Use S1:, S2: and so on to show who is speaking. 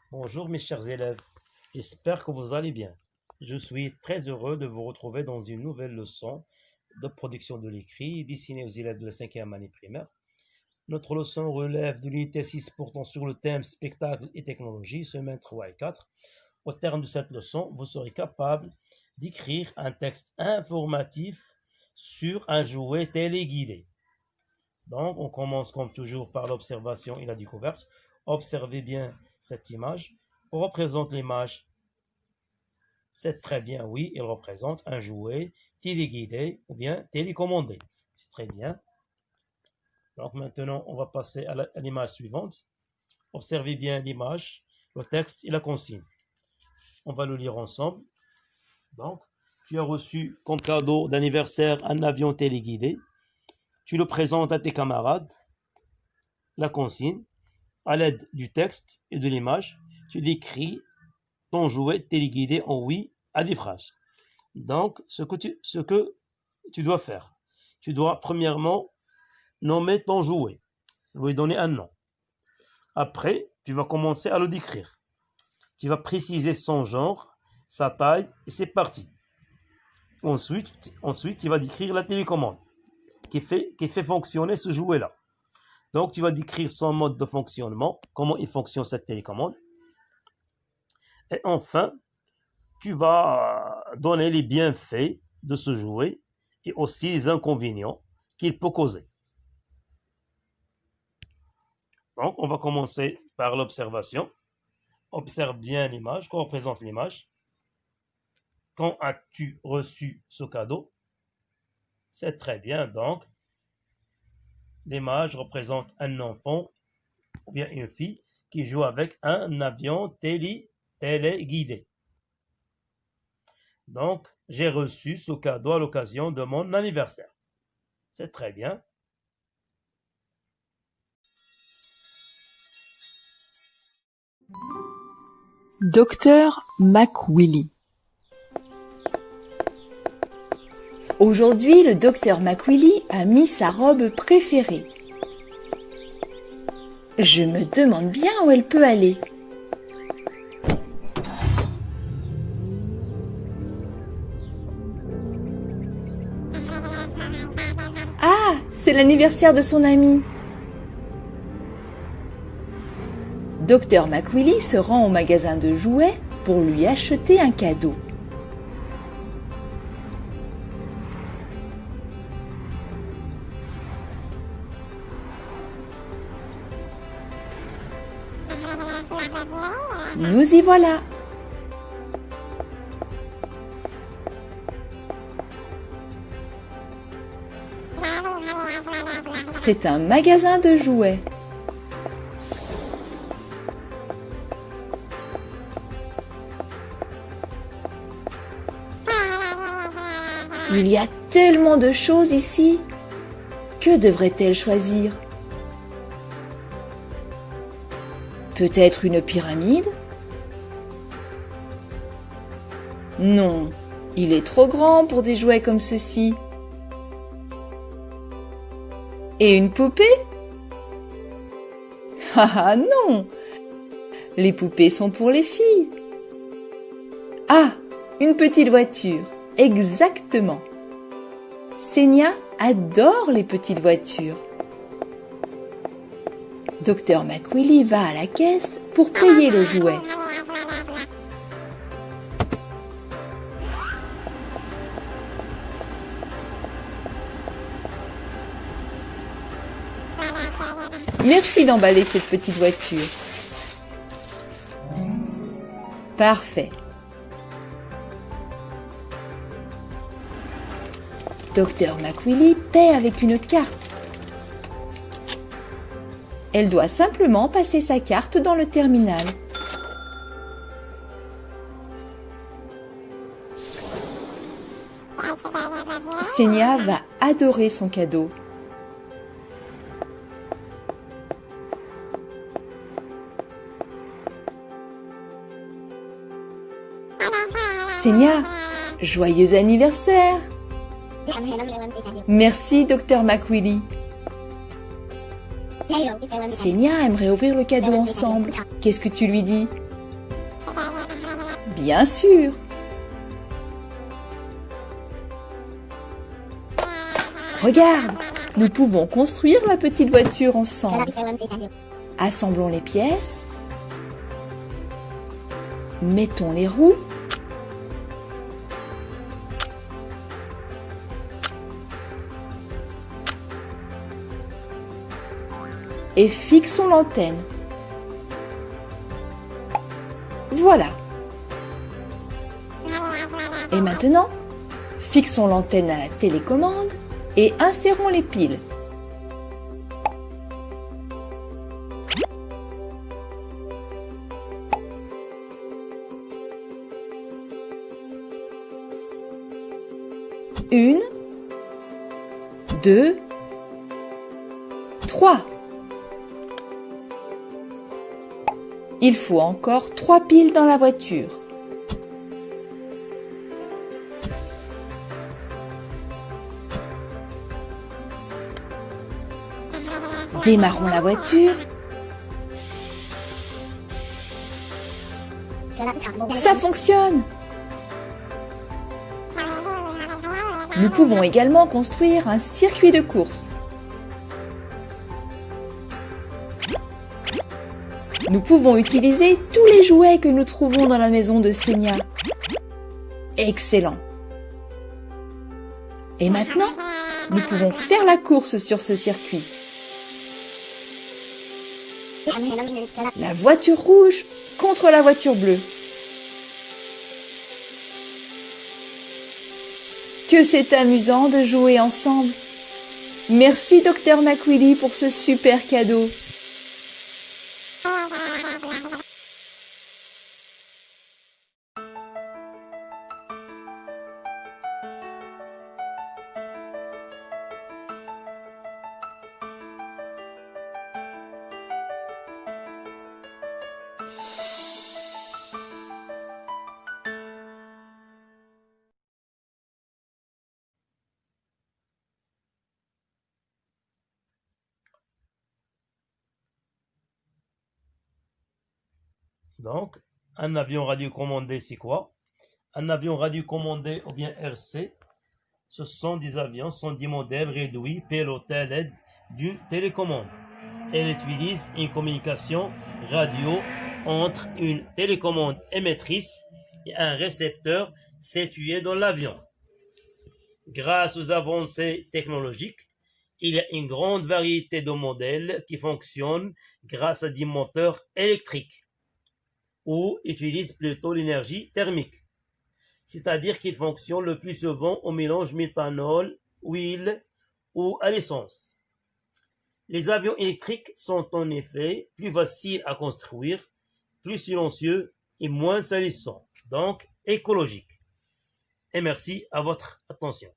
S1: Bonjour mes chers élèves, j'espère que vous allez bien. Je suis très heureux de vous retrouver dans une nouvelle leçon de production de l'écrit destinée aux élèves de la 5e année primaire. Notre leçon relève de l'unité 6 portant sur le thème spectacle et technologie, semaine 3 et 4. Au terme de cette leçon, vous serez capable d'écrire un texte informatif sur un jouet téléguidé. Donc, on commence comme toujours par l'observation et la découverte. Observez bien cette image. On représente l'image. C'est très bien, oui, il représente un jouet téléguidé ou bien télécommandé. C'est très bien. Donc maintenant, on va passer à l'image suivante. Observez bien l'image, le texte et la consigne. On va le lire ensemble. Donc, tu as reçu comme cadeau d'anniversaire un avion téléguidé. Tu le présentes à tes camarades. La consigne. À l'aide du texte et de l'image, tu décris ton jouet téléguidé en oui à des phrases. Donc, ce que tu dois faire, tu dois premièrement nommer ton jouet, lui donner un nom. Après, tu vas commencer à le décrire. Tu vas préciser son genre, sa taille et ses parties. Ensuite, tu vas décrire la télécommande qui fait fonctionner ce jouet-là. Donc, tu vas décrire son mode de fonctionnement, comment il fonctionne cette télécommande. Et enfin, tu vas donner les bienfaits de ce jouet et aussi les inconvénients qu'il peut causer. Donc, on va commencer par l'observation. Observe bien l'image, qu'on représente l'image. Quand as-tu reçu ce cadeau? C'est très bien, donc. L'image représente un enfant ou bien une fille qui joue avec un avion téléguidé. Donc, j'ai reçu ce cadeau à l'occasion de mon anniversaire. C'est très bien.
S2: Docteur McWilly. Aujourd'hui, le docteur McWilly a mis sa robe préférée. Je me demande bien où elle peut aller. Ah, c'est l'anniversaire de son ami. Docteur McWilly se rend au magasin de jouets pour lui acheter un cadeau. Nous y voilà. C'est un magasin de jouets. Il y a tellement de choses ici. Que devrait-elle choisir? Peut-être une pyramide? Non, il est trop grand pour des jouets comme ceci. Et une poupée? Ah non! Les poupées sont pour les filles. Ah, une petite voiture, exactement. Senia adore les petites voitures. Docteur McWilly va à la caisse pour payer le jouet. Merci d'emballer cette petite voiture. Parfait. Docteur McWilly paie avec une carte. Elle doit simplement passer sa carte dans le terminal. Senia va adorer son cadeau. Senia, joyeux anniversaire! Merci, docteur McWilly. Senia aimerait ouvrir le cadeau ensemble. Qu'est-ce que tu lui dis? Bien sûr. Regarde, nous pouvons construire la petite voiture ensemble. Assemblons les pièces. Mettons les roues. Et fixons l'antenne. Voilà. Et maintenant, fixons l'antenne à la télécommande et insérons les piles. Une, 2, 3. Il faut encore 3 piles dans la voiture. Démarrons la voiture. Ça fonctionne! Nous pouvons également construire un circuit de course. Nous pouvons utiliser tous les jouets que nous trouvons dans la maison de Senia. Excellent! Et maintenant, nous pouvons faire la course sur ce circuit. La voiture rouge contre la voiture bleue. Que c'est amusant de jouer ensemble. Merci Dr McWilly pour ce super cadeau.
S1: Donc, un avion radiocommandé, c'est quoi? Un avion radiocommandé ou bien RC, ce sont des modèles réduits pilotés à l'aide d'une télécommande. Elle utilise une communication radio entre une télécommande émettrice et un récepteur situé dans l'avion. Grâce aux avancées technologiques, il y a une grande variété de modèles qui fonctionnent grâce à des moteurs électriques ou utilisent plutôt l'énergie thermique, c'est-à-dire qu'ils fonctionnent le plus souvent au mélange méthanol, huile ou à l'essence. Les avions électriques sont en effet plus faciles à construire, plus silencieux et moins salissants, donc écologiques. Et merci à votre attention.